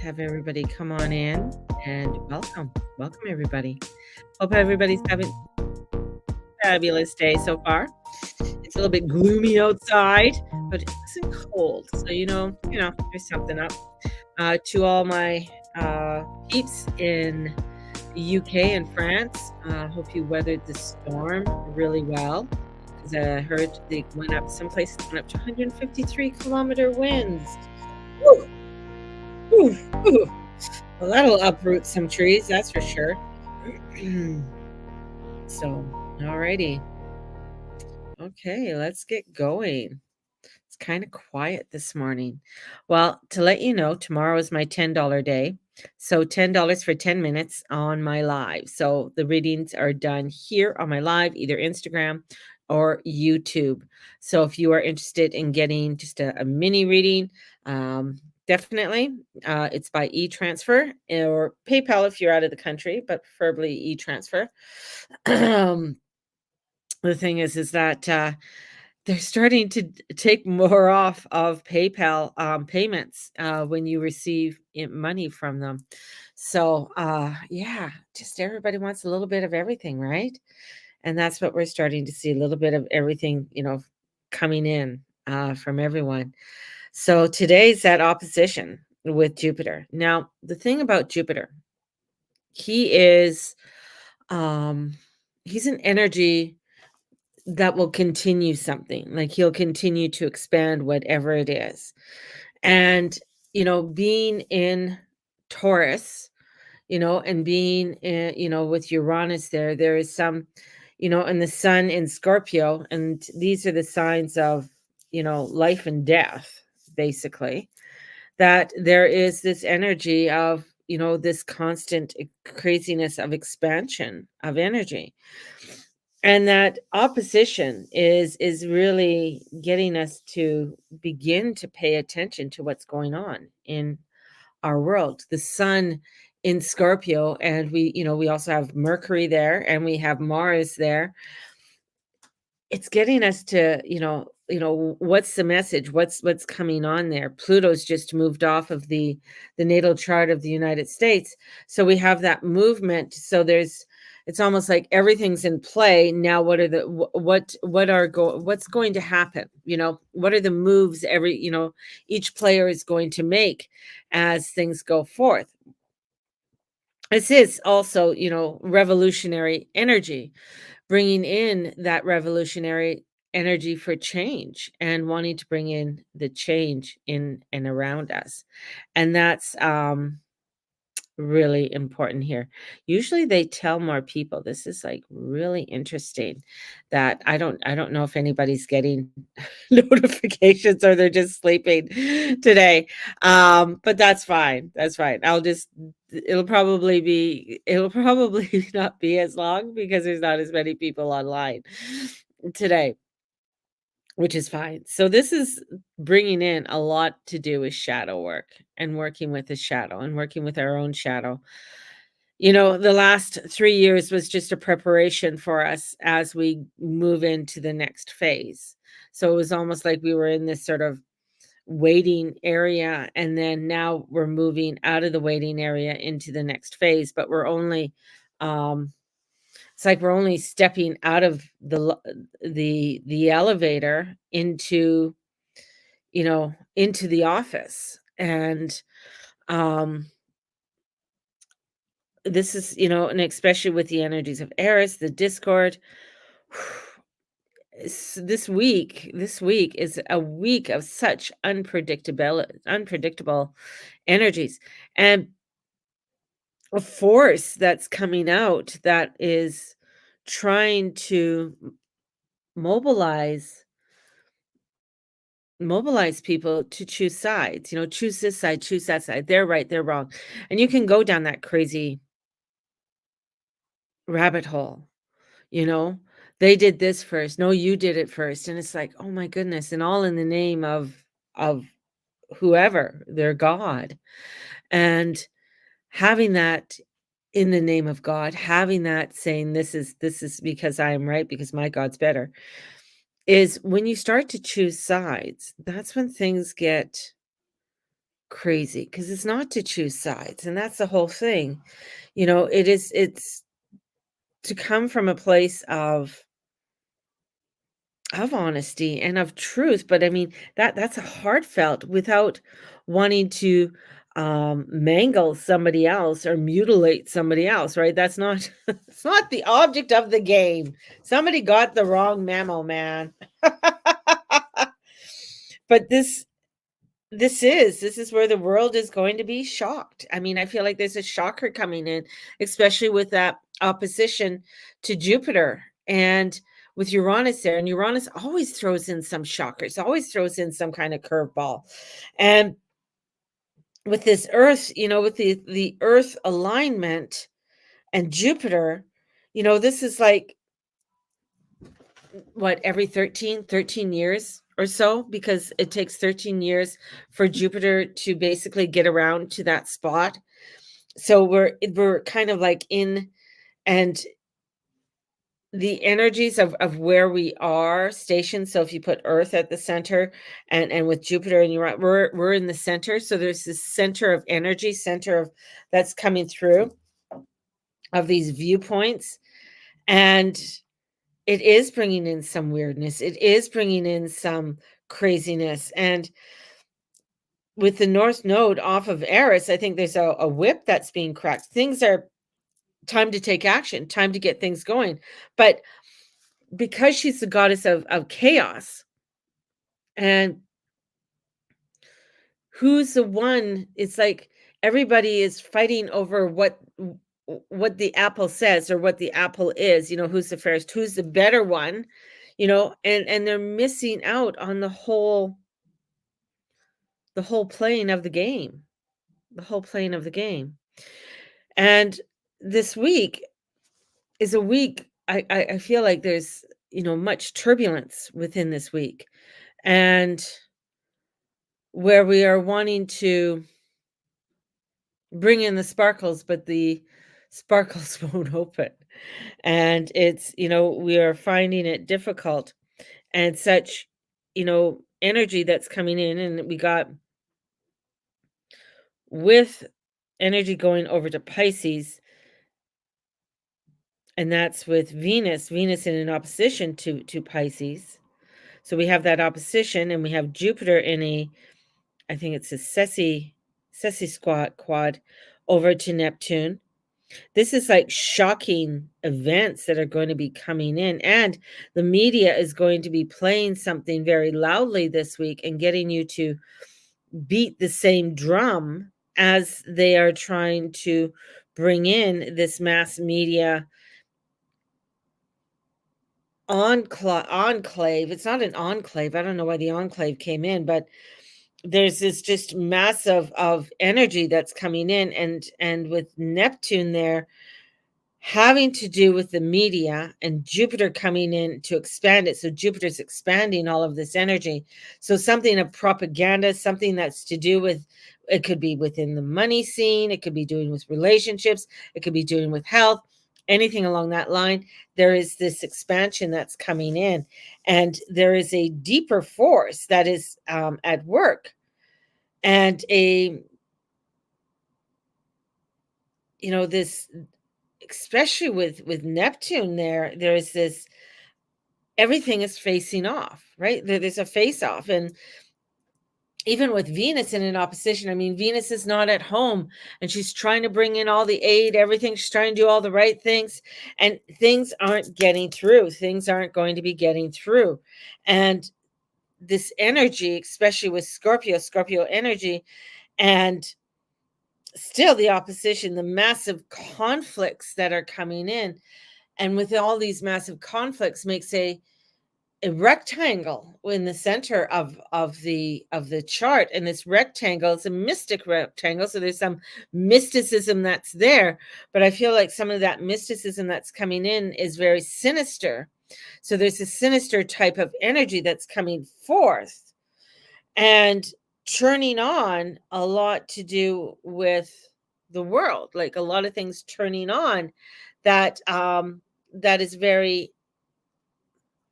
have everybody come on in and welcome. Welcome, everybody. Hope everybody's having a fabulous day so far. It's a little bit gloomy outside, but it isn't cold. So, there's something up. To all my peeps in the UK and France, hope you weathered the storm really well. Because I heard they went up, some places went up to 153-kilometer winds. Woo! Woo! Woo! Well, that'll uproot some trees, that's for sure. So, alrighty. Okay, let's get going. It's kind of quiet this morning. Well, to let you know, tomorrow is my $10 day. So $10 for 10 minutes on my live. So the readings are done here on my live, either Instagram or YouTube. So if you are interested in getting just a mini reading, definitely. It's by e-transfer or PayPal if you're out of the country, but preferably e-transfer. The thing is that they're starting to take more off of PayPal payments when you receive money from them. So, yeah, just everybody wants a little bit of everything, right? And that's what we're starting to see, a little bit of everything, coming in from everyone. So today's that opposition with Jupiter. Now, the thing about Jupiter, he is um he's an energy that will continue something. Like he'll continue to expand whatever it is. And being in Taurus, and being with Uranus there is some, and the sun in Scorpio, and these are the signs of, life and death, basically, that there is this energy of, this constant craziness of expansion of energy. And that opposition is really getting us to begin to pay attention to what's going on in our world. The sun in Scorpio, and we also have Mercury there, and we have Mars there. It's getting us to, what's the message? What's coming on there? Pluto's just moved off of the natal chart of the United States. So we have that movement. So it's almost like everything's in play. Now what's going to happen? What are the moves each player is going to make as things go forth? This is also, revolutionary energy, bringing in that revolutionary energy for change and wanting to bring in the change in and around us. And that's really important here. Usually they tell more people. This is like really interesting that I don't know if anybody's getting notifications or they're just sleeping today. But that's fine. That's fine. It'll probably not be as long because there's not as many people online today, which is fine. So this is bringing in a lot to do with shadow work and working with the shadow and working with our own shadow. The last 3 years was just a preparation for us as we move into the next phase. So it was almost like we were in this sort of waiting area, and then now we're moving out of the waiting area into the next phase, but um it's like we're only stepping out of the elevator into the office. And um this is, and especially with the energies of Eris, the discord. This week is a week of such unpredictable energies, and a force that's coming out that is trying to mobilize mobilize people to choose sides, choose this side, choose that side. They're right, they're wrong. And you can go down that crazy rabbit hole, you know? They did this first. No, you did it first. And it's like, oh my goodness, and all in the name of whoever, their God. And having that in the name of God, having that saying this is because I am right, because my God's better, is when you start to choose sides, that's when things get crazy because it's not to choose sides, and that's the whole thing. It's to come from a place of honesty and of truth, but I mean, that's a heartfelt without wanting to, mangle somebody else or mutilate somebody else, right? That's not it's not the object of the game. Somebody got the wrong memo, man. But this is where the world is going to be shocked. I mean, I feel like there's a shocker coming in, especially with that opposition to Jupiter and with Uranus there. And Uranus always throws in some shockers, always throws in some kind of curveball. And with this Earth, with the Earth alignment and Jupiter, this is like what, every thirteen years or so, because it takes 13 years for Jupiter to basically get around to that spot. So we're kind of like in, and the energies of where we are stationed. So if you put Earth at the center, and with Jupiter and you're right, we're in the center. So there's this center of energy, center of that's coming through of these viewpoints, and it is bringing in some weirdness. It is bringing in some craziness. And with the North Node off of Eris, I think there's a whip that's being cracked. Things are time to take action, time to get things going. But because she's the goddess of chaos, and who's the one, it's like everybody is fighting over what the apple says or what the apple is, who's the fairest, who's the better one, and they're missing out on the whole playing of the game, the whole playing of the game. And this week is a week I feel like there's, much turbulence within this week, and where we are wanting to bring in the sparkles, but the sparkles won't open. And we are finding it difficult, and such, energy that's coming in. And we got, with energy going over to Pisces, and that's with Venus in an opposition to Pisces. So we have that opposition, and we have Jupiter in a, I think it's a Ceci squat quad over to Neptune. This is like shocking events that are going to be coming in, and the media is going to be playing something very loudly this week and getting you to beat the same drum as they are trying to bring in this mass media enclave. It's not an enclave. I don't know why the enclave came in, but there's this just massive of energy that's coming in, and with Neptune there having to do with the media, and Jupiter coming in to expand it. So Jupiter's expanding all of this energy. So something of propaganda, something that's to do with, it could be within the money scene, it could be doing with relationships, it could be doing with health, anything along that line. There is this expansion that's coming in, and there is a deeper force that is at work, and this, especially with Neptune there's this, everything is facing off, right? There's a face off. And even with Venus in an opposition, I mean, Venus is not at home, and she's trying to bring in all the aid, everything. She's trying to do all the right things, and things aren't getting through. Things aren't going to be getting through. And this energy, especially with Scorpio energy, and still the opposition, the massive conflicts that are coming in. And with all these massive conflicts makes a rectangle in the center of the chart. And this rectangle is a mystic rectangle. So there's some mysticism that's there, but I feel like some of that mysticism that's coming in is very sinister. So there's a sinister type of energy that's coming forth and turning on a lot to do with the world, like a lot of things turning on that is very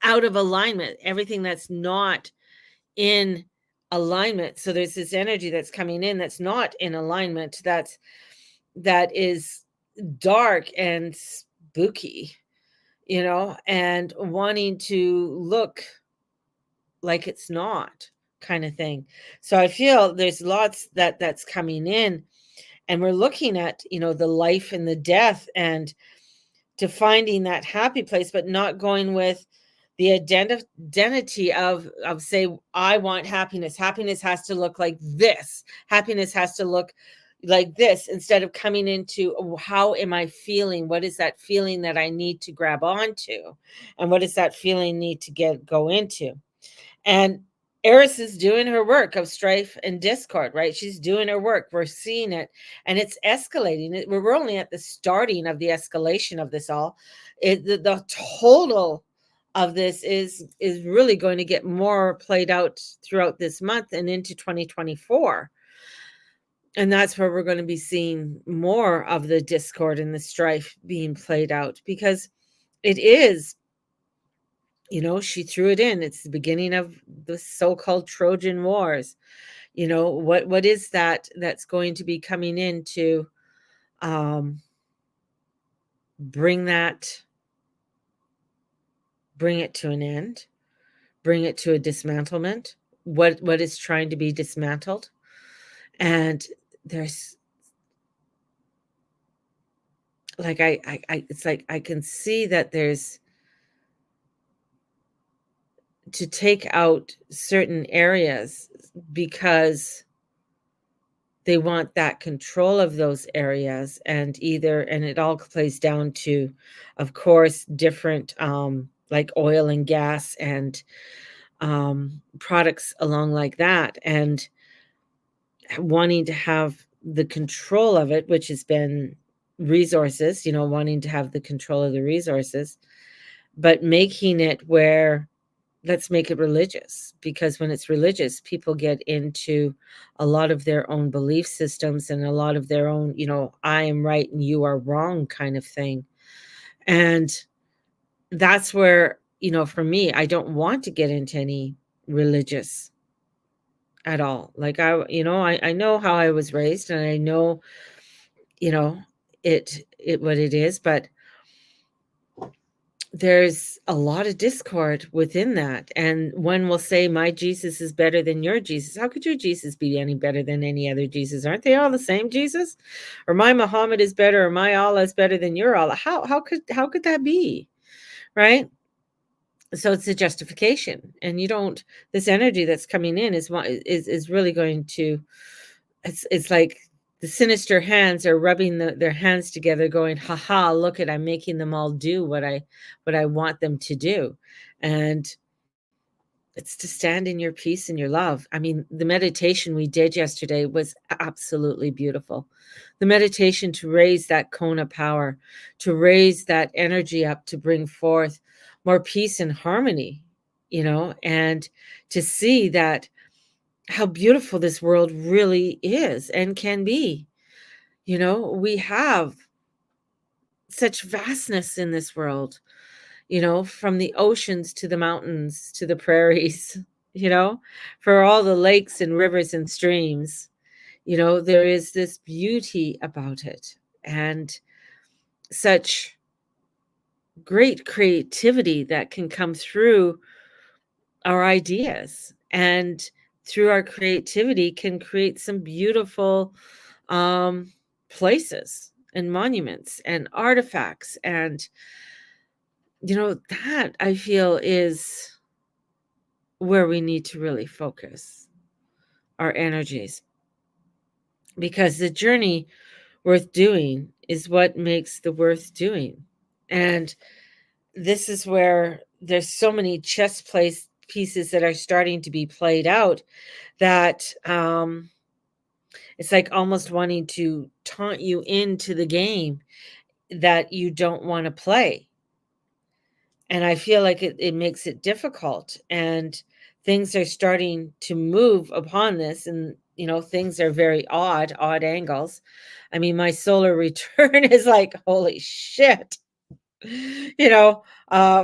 out of alignment, everything that's not in alignment. So there's this energy that's coming in that's not in alignment, that is dark and spooky, and wanting to look like it's not, kind of thing. So I feel there's lots that's coming in, and we're looking at, the life and the death, and to finding that happy place, but not going with the identity of say, I want happiness. Happiness has to look like this. Happiness has to look like this, instead of coming into, "Oh, how am I feeling? What is that feeling that I need to grab onto? And what does that feeling need to go into?" And Eris is doing her work of strife and discord, right? She's doing her work. We're seeing it, and it's escalating. We're only at the starting of the escalation of this all. The total of this is really going to get more played out throughout this month and into 2024. And that's where we're going to be seeing more of the discord and the strife being played out, because it is, she threw it in. It's the beginning of the so-called Trojan Wars. What is that's going to be coming in to um, bring that, bring it to an end, bring it to a dismantlement. What is trying to be dismantled? And there's like it's like I can see that there's to take out certain areas, because they want that control of those areas, and it all plays down to, of course, different like oil and gas and products along like that, and wanting to have the control of it, which has been resources, wanting to have the control of the resources, but making it where, let's make it religious, because when it's religious, people get into a lot of their own belief systems and a lot of their own, I am right and you are wrong kind of thing. And that's where, for me, I don't want to get into any religious at all. Like I know how I was raised, and I know, you know, it what it is, but there's a lot of discord within that, and one will say, "My Jesus is better than your Jesus." How could your Jesus be any better than any other Jesus? Aren't they all the same Jesus? Or my Muhammad is better, or my Allah is better than your Allah. How could that be? Right? So it's a justification, and you don't, this energy that's coming in is really going to, it's like the sinister hands are rubbing their hands together, going, "Ha ha! Look at, I'm making them all do what I want them to do," and it's to stand in your peace and your love. I mean, the meditation we did yesterday was absolutely beautiful. The meditation to raise that Kona power, to raise that energy up, to bring forth more peace and harmony, and to see that how beautiful this world really is and can be. We have such vastness in this world, from the oceans to the mountains to the prairies, you know, for all the lakes and rivers and streams. There is this beauty about it, and such great creativity that can come through our ideas, and through our creativity can create some beautiful um, places and monuments and artifacts. And, that I feel is where we need to really focus our energies, because the journey worth doing is what makes the worth doing. And this is where there's so many chess pieces that are starting to be played out, that it's like almost wanting to taunt you into the game that you don't want to play. And I feel like it makes it difficult, and things are starting to move upon this, and things are very odd angles. I mean, my solar return is like, holy shit. you know,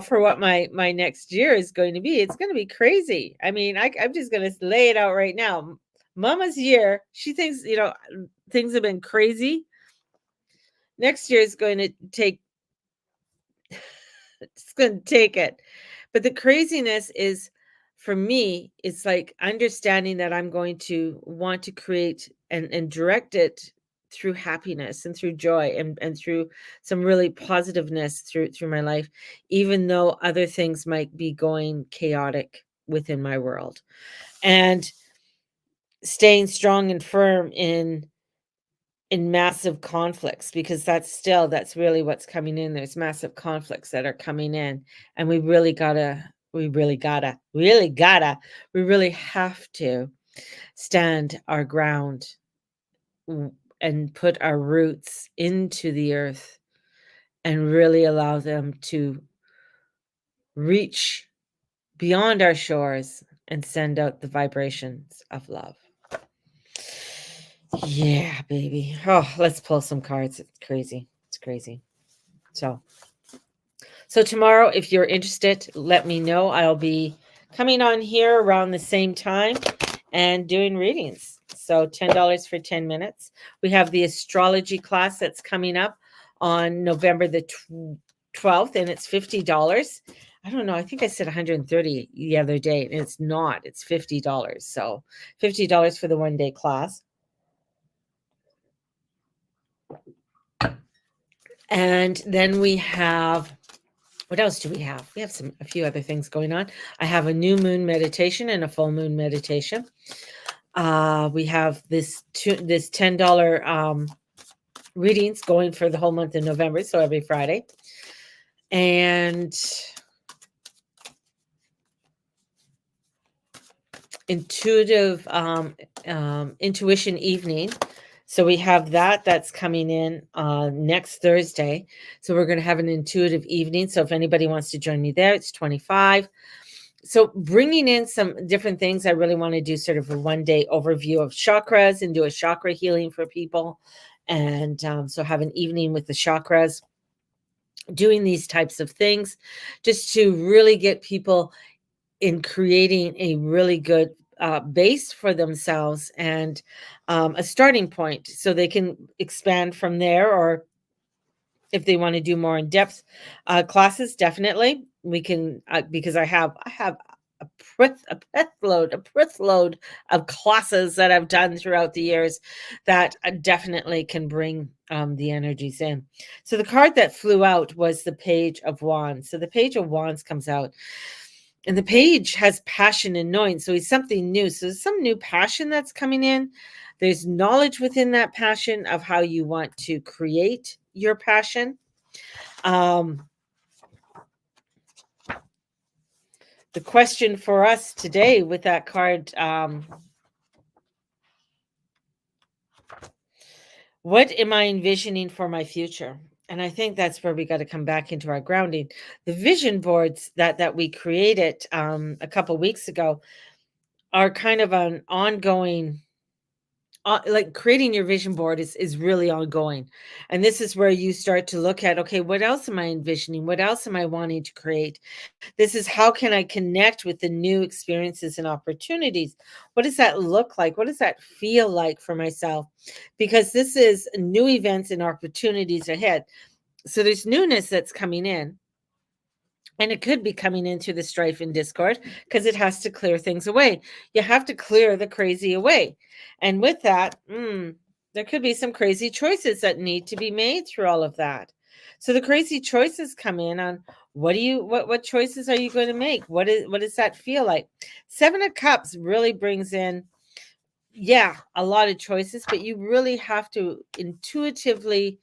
for what my next year is going to be. It's going to be crazy. I mean, I'm just going to lay it out right now. Mama's year, she thinks, things have been crazy. Next year is going to take, it's going to take it. But the craziness is, for me, it's like understanding that I'm going to want to create and direct it through happiness and through joy and through some really positiveness through my life, even though other things might be going chaotic within my world. And staying strong and firm in massive conflicts, because that's really what's coming in. There's massive conflicts that are coming in, and we really have to stand our ground, and put our roots into the earth and really allow them to reach beyond our shores and send out the vibrations of love. Yeah, baby. Oh, let's pull some cards. It's crazy. It's crazy. So, tomorrow, if you're interested, let me know. I'll be coming on here around the same time and doing readings. So $10 for 10 minutes. We have the astrology class that's coming up on November the 12th, and it's $50. I don't know. I think I said 130 the other day, and it's not. It's $50. So $50 for the 1-day class. And then we have, what else do we have? We have a few other things going on. I have a new moon meditation and a full moon meditation. We have this $10 readings going for the whole month of November, so every Friday. And intuitive intuition evening. So we have that's coming in next Thursday. So we're going to have an intuitive evening. So if anybody wants to join me there, it's 25. So bringing in some different things. I really want to do sort of a 1-day overview of chakras and do a chakra healing for people. And so have an evening with the chakras, doing these types of things just to really get people in creating a really good base for themselves, and a starting point so they can expand from there. Or if they want to do more in-depth classes, definitely we can, because I have a breath load of classes that I've done throughout the years that definitely can bring the energies in. So the card that flew out was the Page of Wands. So the Page of Wands comes out, and the page has passion and knowing. So it's something new. So there's some new passion that's coming in. There's knowledge within that passion of how you want to create your passion. The question for us today with that card, what am I envisioning for my future? And I think that's where we got to come back into our grounding. The vision boards that we created a couple weeks ago are kind of an ongoing, like creating your vision board is really ongoing. And this is where you start to look at, okay, what else am I envisioning? What else am I wanting to create? This is, how can I connect with the new experiences and opportunities? What does that look like? What does that feel like for myself? Because this is new events and opportunities ahead. So there's newness that's coming in. And it could be coming into the strife and discord, because it has to clear things away. You have to clear the crazy away. And with that, there could be some crazy choices that need to be made through all of that. So the crazy choices come in on, what choices are you going to make? What does that feel like? 7 of Cups really brings in, a lot of choices, but you really have to intuitively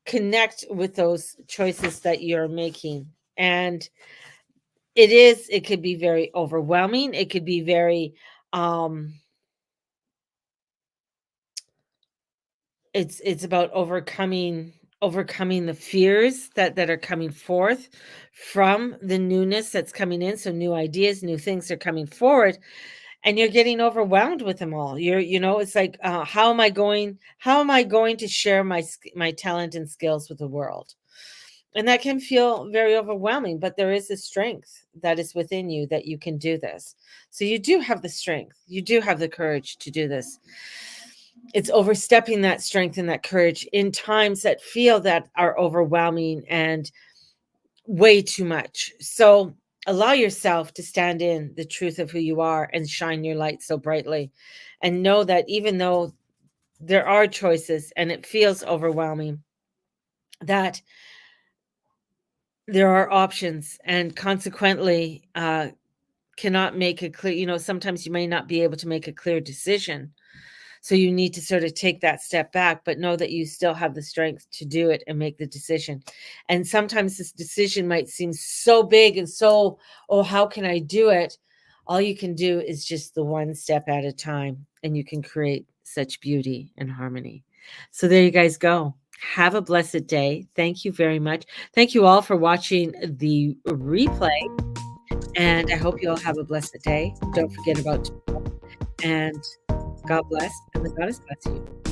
connect with those choices that you're making. And it could be very overwhelming. It could be very, it's about overcoming the fears that are coming forth from the newness that's coming in. So new ideas, new things are coming forward, and you're getting overwhelmed with them all. It's like, how am I going to share my talent and skills with the world? And that can feel very overwhelming, but there is a strength that is within you that you can do this. So you do have the strength. You do have the courage to do this. It's overstepping that strength and that courage in times that feel that are overwhelming and way too much. So allow yourself to stand in the truth of who you are and shine your light so brightly. And know that even though there are choices and it feels overwhelming, that there are options, and consequently, cannot make a clear, sometimes you may not be able to make a clear decision. So you need to sort of take that step back, but know that you still have the strength to do it and make the decision. And sometimes this decision might seem so big and so, oh, how can I do it? All you can do is just the one step at a time, and you can create such beauty and harmony. So there you guys go. Have a blessed day. Thank you very much. Thank you all for watching the replay, and I hope you all have a blessed day. Don't forget about, and God bless, and the goddess bless you.